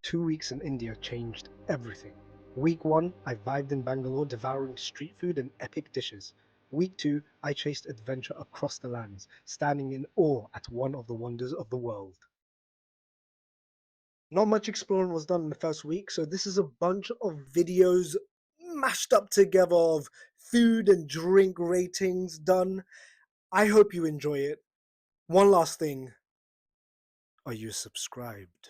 2 weeks in India changed everything. Week 1, I vibed in Bangalore, devouring street food and epic dishes. Week 2, I chased adventure across the lands, standing in awe at one of the wonders of the world. Not much exploring was done in the first week, so this is a bunch of videos mashed up together of food and drink ratings done. I hope you enjoy it. One last thing. Are you subscribed?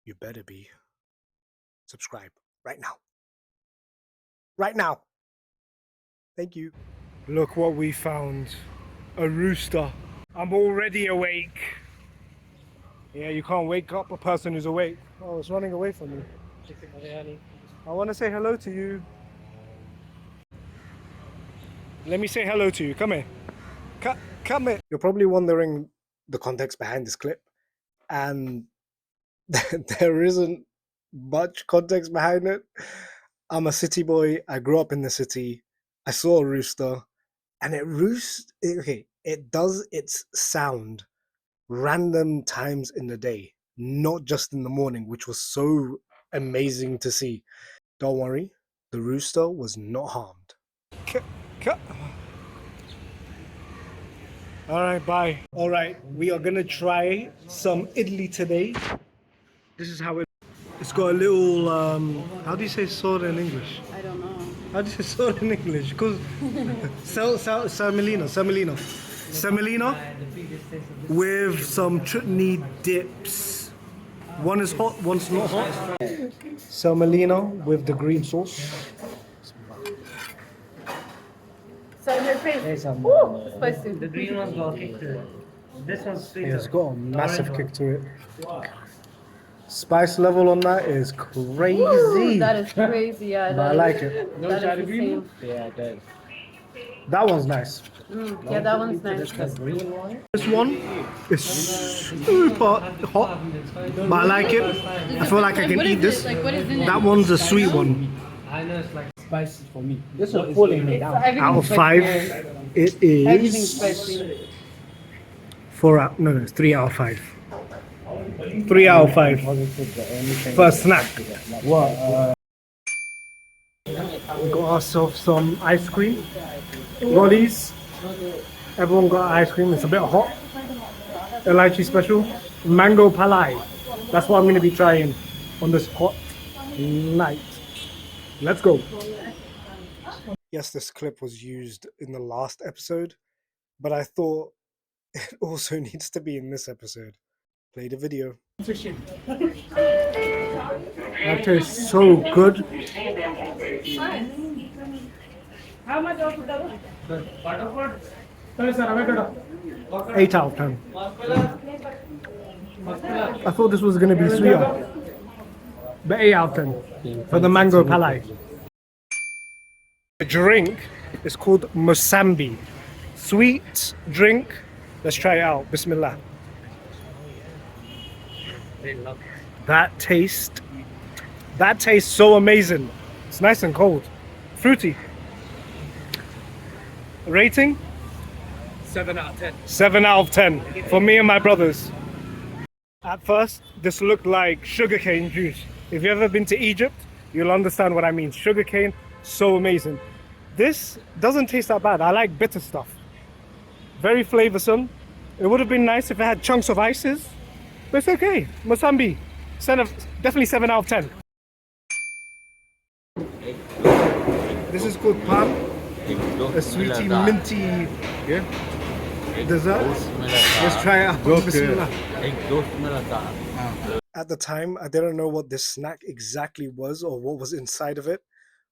You better be. Subscribe right now. Right now. Thank you. Look what we found. A rooster. I'm already awake. Yeah, you can't wake up a person who's awake. Oh, it's running away from me. I want to say hello to you. Let me say hello to you. Come here. Come here. You're probably wondering the context behind this clip. And there isn't much context behind it. I'm a city boy. I grew up in the city. I saw a rooster. And it does its sound random times in the day, not just in the morning, which was so amazing to see. Don't worry, the rooster was not harmed. All right, bye. All right, we are gonna try some idli today. This is how it's got a little, how do you say sword in English? I don't know. How do you say sword in English? Because semolina with some chutney dips. One is hot, one's not hot. Semolina with the green sauce. So in your face. Ooh, spicy. The green one's got a kick to it. This one's sweeter. It's got a massive kick to it. Spice level on that is crazy. Ooh, that is crazy, yeah. But I like it. That is insane. Yeah, it does. That one's nice. Yeah, that one's nice. This one is super hot, but I like it. I feel like I can eat this. Like, what is in it? That one's a sweet one. I know it's like spicy for me. This one's pulling me down. Out of 5, it Everything's is spicy. 3 out of 5. 3 out of 5 for a snack. What? We got ourselves some ice cream. Rollies. Everyone got ice cream. It's a bit hot. A lychee special. Mango palai. That's what I'm going to be trying on this hot night. Let's go. Yes, this clip was used in the last episode, but I thought it also needs to be in this episode. Play the video. That tastes so good. How much of that? 8 out of 10. I thought this was going to be sweeter. But 8 out of 10 for the mango palai. The drink is called Mosambi. Sweet drink. Let's try it out. Bismillah. That tastes so amazing. It's nice and cold. Fruity. Rating? 7 out of 10. 7 out of 10 for me and my brothers. At first, this looked like sugarcane juice. If you've ever been to Egypt, you'll understand what I mean. Sugarcane, so amazing. This doesn't taste that bad. I like bitter stuff. Very flavoursome. It would have been nice if it had chunks of ices, but it's okay. Mosambi, definitely 7 out of 10. This is called palm. A sweety, minty dessert. Let's try it out. Bismillah. At the time, I didn't know what this snack exactly was or what was inside of it.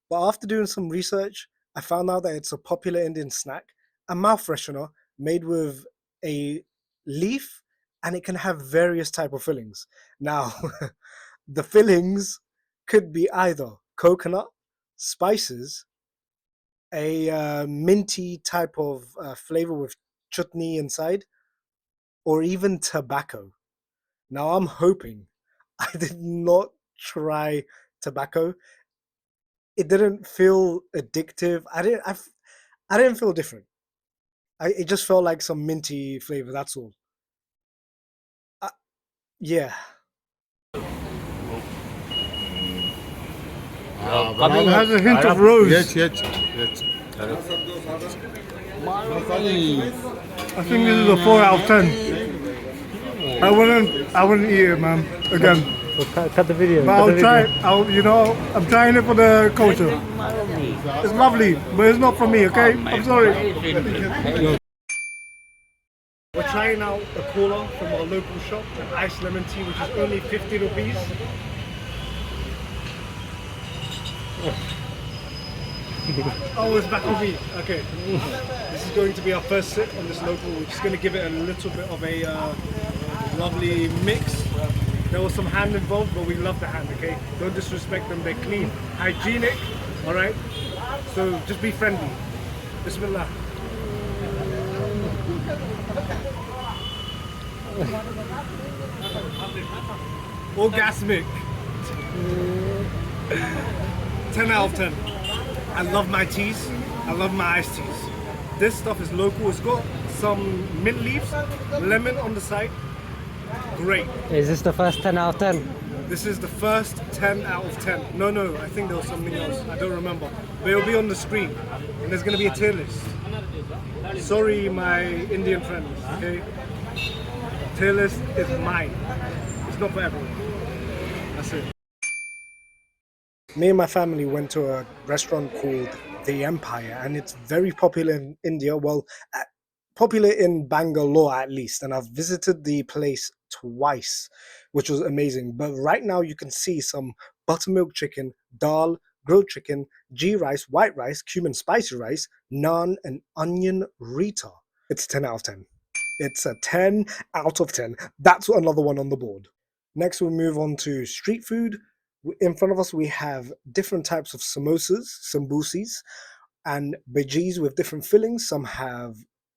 But after doing some research, I found out that it's a popular Indian snack, a mouth freshener made with a leaf, and it can have various type of fillings. Now, the fillings could be either coconut, spices, a minty type of flavor with chutney inside, or even tobacco. Now I'm hoping I did not try tobacco. It didn't feel addictive. I didn't feel different. It just felt like some minty flavor. That's all. Yeah. It has a hint of rose. Yes, yes, yes. I think this is a 4 out of 10. I wouldn't eat it, man. Again. Cut the video. But I'll try it. I'm trying it for the culture. It's lovely, but it's not for me, okay? I'm sorry. We're trying out a cola from our local shop, an iced lemon tea, which is only 50 rupees. Oh, it's back on me. Okay. This is going to be our first sip on this local. We're just going to give it a little bit of a lovely mix. There was some hand involved, but we love the hand, okay? Don't disrespect them. They're clean, hygienic, all right? So just be friendly. Bismillah. Orgasmic. 10 out of 10. I love my teas. I love my iced teas. This stuff is local. It's got some mint leaves, lemon on the side. Great. Is this the first 10 out of 10? This is the first 10 out of 10. No, I think there was something else. I don't remember. But it'll be on the screen. And there's going to be a tier list. Sorry, my Indian friends, okay? Tier list is mine. It's not for everyone. That's it. Me and my family went to a restaurant called The Empire, and it's very popular in India. Well, popular in Bangalore at least, and I've visited the place twice, which was amazing. But right now you can see some buttermilk chicken, dal, grilled chicken, ghee rice, white rice, cumin spicy rice, naan, and onion raita. It's 10 out of 10. It's a 10 out of 10. That's another one on the board. Next we'll move on to street food. In front of us we have different types of sambusis, and bhajis with different fillings. Some have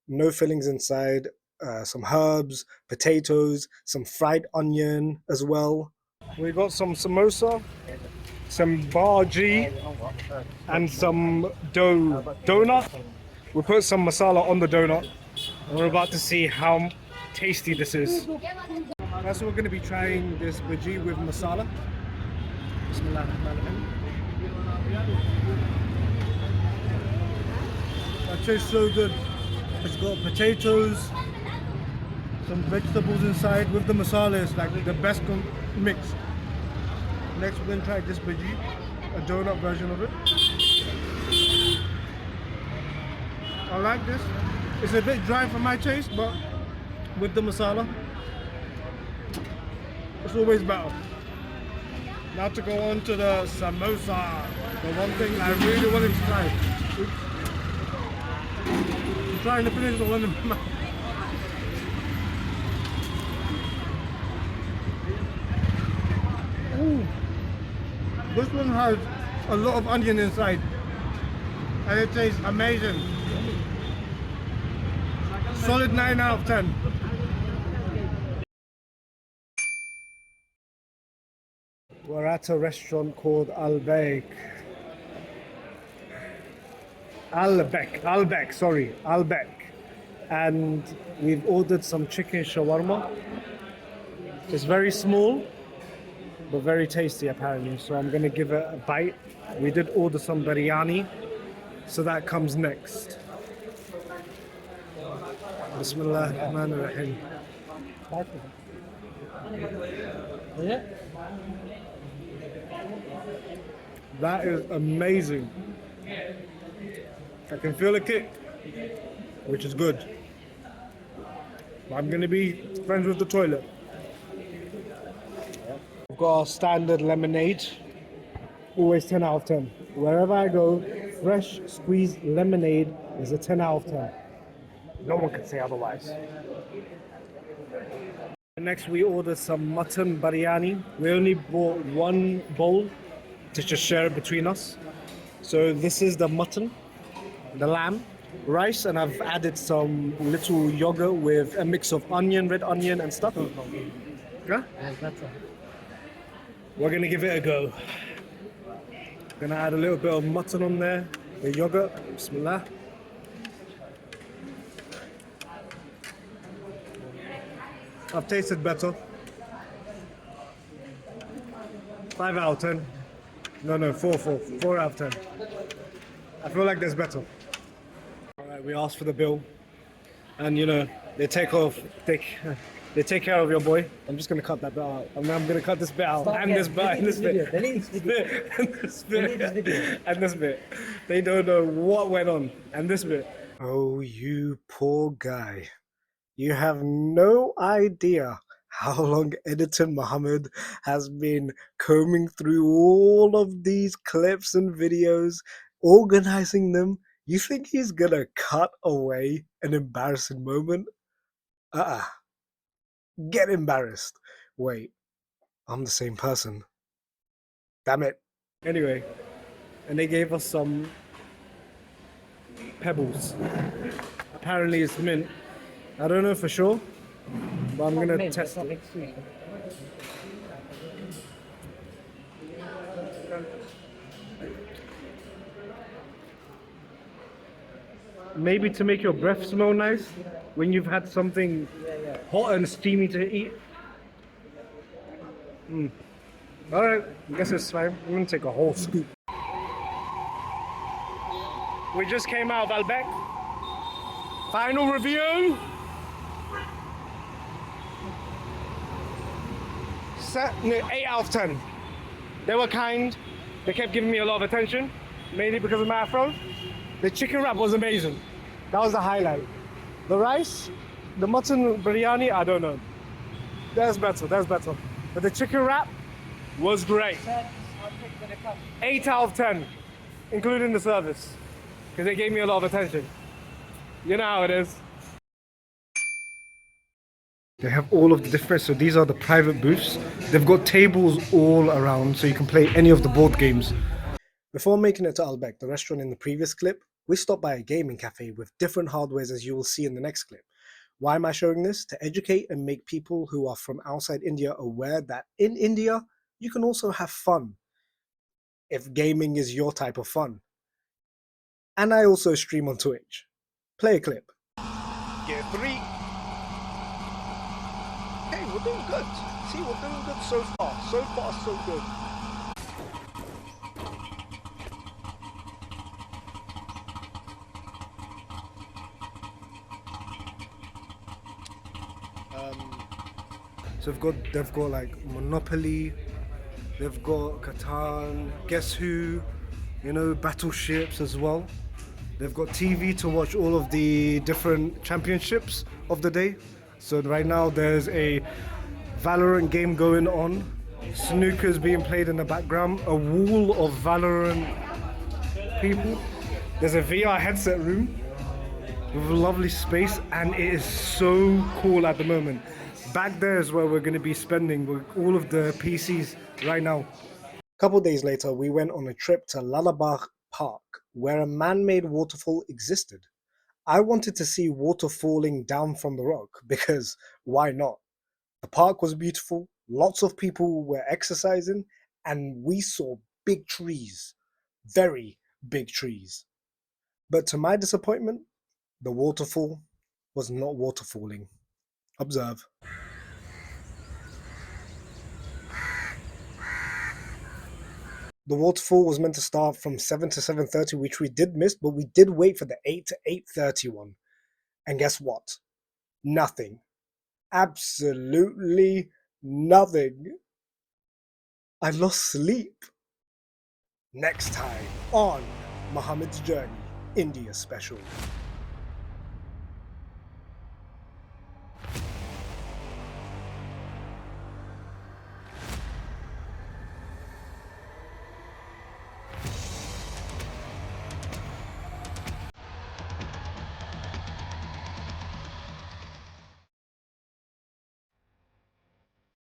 no fillings inside, some herbs, potatoes, some fried onion as well. We got some samosa, some bhaji, and some donut. We put some masala on the donut, and we're about to see how tasty this is. That's what we're going to be trying, this bhaji with masala. Bismillahirrahmanirrahim. That tastes so good. It's got potatoes, some vegetables inside with the masala. It's like the best mix. Next we're going to try this bhaji, a donut version of it. I like this. It's a bit dry for my taste, but with the masala, it's always better. Now to go on to the samosa, the one thing I really wanted to try. Oops. I'm trying to finish the one in my mouth. Ooh. This one has a lot of onion inside, and it tastes amazing. Solid 9 out of 10. We're at a restaurant called Al-Bek, and we've ordered some chicken shawarma. It's very small, but very tasty apparently, so I'm gonna give it a bite. We did order some biryani, so that comes next. Bismillahirrahmanirrahim. That is amazing. I can feel a kick, which is good. I'm gonna be friends with the toilet. We've got our standard lemonade, always 10 out of 10. Wherever I go, fresh squeezed lemonade is a 10 out of 10. No one can say otherwise. Next we ordered some mutton biryani. We only bought one bowl to just share it between us. So this is the mutton, the lamb, rice, and I've added some little yogurt with a mix of onion, red onion and stuff. Yeah? We're gonna give it a go. Gonna add a little bit of mutton on there, the yogurt, bismillah. I've tasted better. 5 out of 10. No, 4 out of 10. I feel like there's better. All right, we asked for the bill, and you know they they take care of your boy. I'm just gonna cut that bit out. I'm gonna cut this bit out, and this bit, and this bit, and this bit, and this bit. They don't know what went on, and this bit. Oh, you poor guy. You have no idea how long Editor Mohammed has been combing through all of these clips and videos, organizing them. You think he's gonna cut away an embarrassing moment? Uh-uh. Get embarrassed. Wait, I'm the same person. Damn it. Anyway, and they gave us some pebbles. Apparently it's mint. I don't know for sure, but I'm gonna test it. Maybe to make your breath smell nice when you've had something hot and steamy to eat. Alright, I guess it's fine. I'm gonna take a whole scoop. We just came out of Albec. Final review. Set 8 out of 10. They were kind. They kept giving me a lot of attention, mainly because of my afro. The chicken wrap was amazing. That was the highlight. The rice, the mutton biryani, I don't know. That's better. But the chicken wrap was great. 8 out of 10, including the service, because they gave me a lot of attention. You know how it is. They have all of the different, so these are the private booths. They've got tables all around so you can play any of the board games. Before making it to Albec, the restaurant in the previous clip, we stopped by a gaming cafe with different hardwares as you will see in the next clip. Why am I showing this? To educate and make people who are from outside India aware that in India, you can also have fun, if gaming is your type of fun. And I also stream on Twitch. Play a clip. Gear 3. Hey, we're doing good. See, we're doing good so far. So far, so good. So they've got like Monopoly, they've got Catan, Guess Who, you know, battleships as well. They've got TV to watch all of the different championships of the day. So right now there's a Valorant game going on. Snooker's being played in the background. A wall of Valorant people. There's a VR headset room with a lovely space, and it is so cool at the moment. Back there is where we're going to be spending with all of the PCs right now. A couple days later, we went on a trip to Lalabagh Park, where a man-made waterfall existed. I wanted to see water falling down from the rock, because why not? The park was beautiful, lots of people were exercising, and we saw big trees, very big trees. But to my disappointment, the waterfall was not waterfalling. Observe. The waterfall was meant to start from 7 to 7:30, which we did miss, but we did wait for the 8 to 8:30 one. And guess what? Nothing. Absolutely nothing. I lost sleep. Next time on Mohamed's Journey, India Special.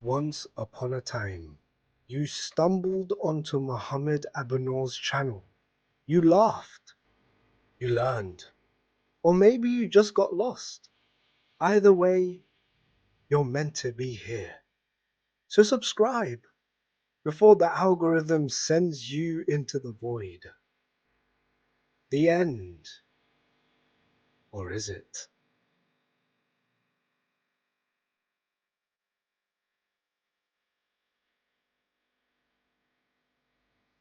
Once upon a time, you stumbled onto Mohamed Abanour's channel. You laughed. You learned. Or maybe you just got lost. Either way, you're meant to be here. So subscribe before the algorithm sends you into the void. The end. Or is it?